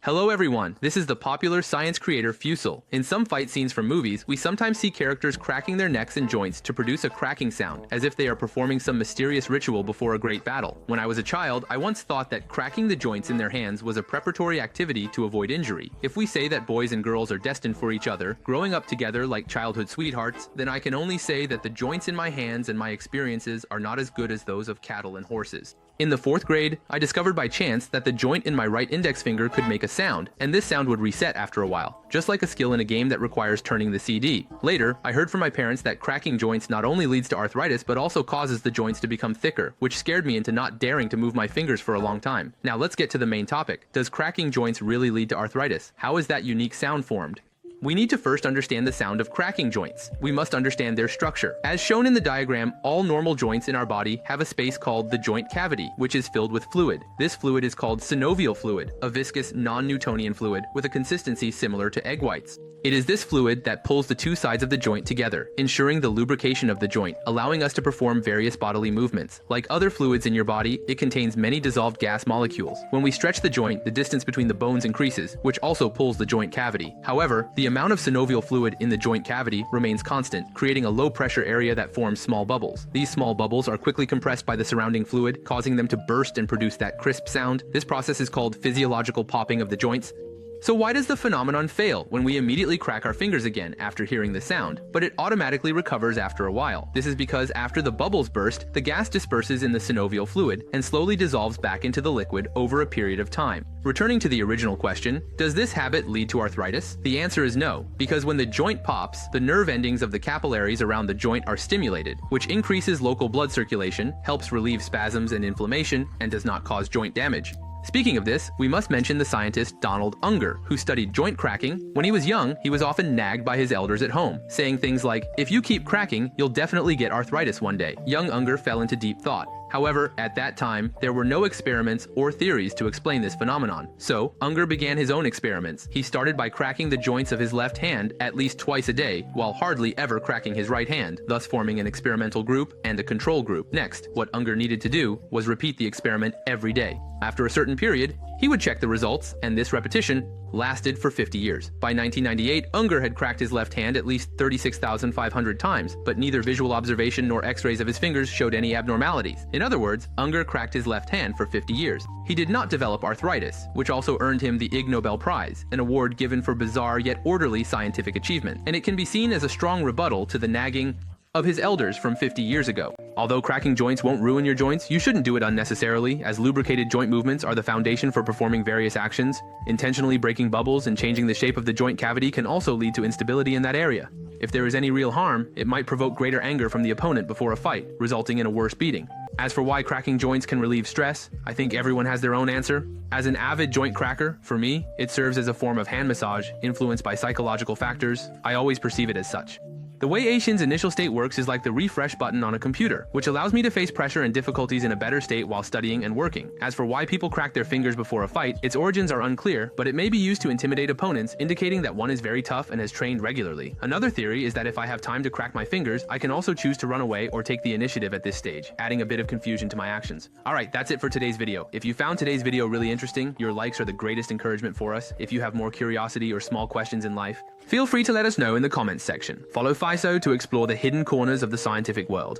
Hello everyone, this is the popular science creator Fusel. In some fight scenes from movies, we sometimes see characters cracking their necks and joints to produce a cracking sound, as if they are performing some mysterious ritual before a great battle. When I was a child, I once thought that cracking the joints in their hands was a preparatory activity to avoid injury. If we say that boys and girls are destined for each other, growing up together like childhood sweethearts, then I can only say that the joints in my hands and my experiences are not as good as those of cattle and horses. In the 4th grade, I discovered by chance that the joint in my right index finger could make a sound, and this sound would reset after a while, just like a skill in a game that requires turning the CD. Later, I heard from my parents that cracking joints not only leads to arthritis but also causes the joints to become thicker, which scared me into not daring to move my fingers for a long time. Now let's get to the main topic. Does cracking joints really lead to arthritis? How is that unique sound formed? We need to first understand the sound of cracking joints. We must understand their structure. As shown in the diagram, all normal joints in our body have a space called the joint cavity, which is filled with fluid. This fluid is called synovial fluid, a viscous, non-Newtonian fluid with a consistency similar to egg whites. It is this fluid that pulls the two sides of the joint together, ensuring the lubrication of the joint, allowing us to perform various bodily movements. Like other fluids in your body, it contains many dissolved gas molecules. When we stretch the joint, the distance between the bones increases, which also pulls the joint cavity. However, the amount of synovial fluid in the joint cavity remains constant, creating a low-pressure area that forms small bubbles. These small bubbles are quickly compressed by the surrounding fluid, causing them to burst and produce that crisp sound. This process is called physiological popping of the joints. So why does the phenomenon fail when we immediately crack our fingers again after hearing the sound, but it automatically recovers after a while? This is because after the bubbles burst, the gas disperses in the synovial fluid and slowly dissolves back into the liquid over a period of time. Returning to the original question, does this habit lead to arthritis? The answer is no, because when the joint pops, the nerve endings of the capillaries around the joint are stimulated, which increases local blood circulation, helps relieve spasms and inflammation, and does not cause joint damage. Speaking of this, we must mention the scientist Donald Unger, who studied joint cracking. When he was young, he was often nagged by his elders at home, saying things like, "If you keep cracking, you'll definitely get arthritis one day." Young Unger fell into deep thought. However, at that time, there were no experiments or theories to explain this phenomenon. So, Unger began his own experiments. He started by cracking the joints of his left hand at least twice a day, while hardly ever cracking his right hand, thus forming an experimental group and a control group. Next, what Unger needed to do was repeat the experiment every day. After a certain period, he would check the results, and this repetition lasted for 50 years. By 1998, Unger had cracked his left hand at least 36,500 times, but neither visual observation nor x-rays of his fingers showed any abnormalities. In other words, Unger cracked his left hand for 50 years. He did not develop arthritis, which also earned him the Ig Nobel Prize, an award given for bizarre yet orderly scientific achievement, and it can be seen as a strong rebuttal to the nagging of his elders from 50 years ago. Although cracking joints won't ruin your joints, you shouldn't do it unnecessarily, as lubricated joint movements are the foundation for performing various actions. Intentionally breaking bubbles and changing the shape of the joint cavity can also lead to instability in that area. If there is any real harm, it might provoke greater anger from the opponent before a fight, resulting in a worse beating. As for why cracking joints can relieve stress, I think everyone has their own answer. As an avid joint cracker, for me, it serves as a form of hand massage, influenced by psychological factors. I always perceive it as such. The way Aishin's initial state works is like the refresh button on a computer, which allows me to face pressure and difficulties in a better state while studying and working. As for why people crack their fingers before a fight, its origins are unclear, but it may be used to intimidate opponents, indicating that one is very tough and has trained regularly. Another theory is that if I have time to crack my fingers, I can also choose to run away or take the initiative at this stage, adding a bit of confusion to my actions. Alright, that's it for today's video. If you found today's video really interesting, your likes are the greatest encouragement for us. If you have more curiosity or small questions in life, feel free to let us know in the comments section. Follow FISO to explore the hidden corners of the scientific world.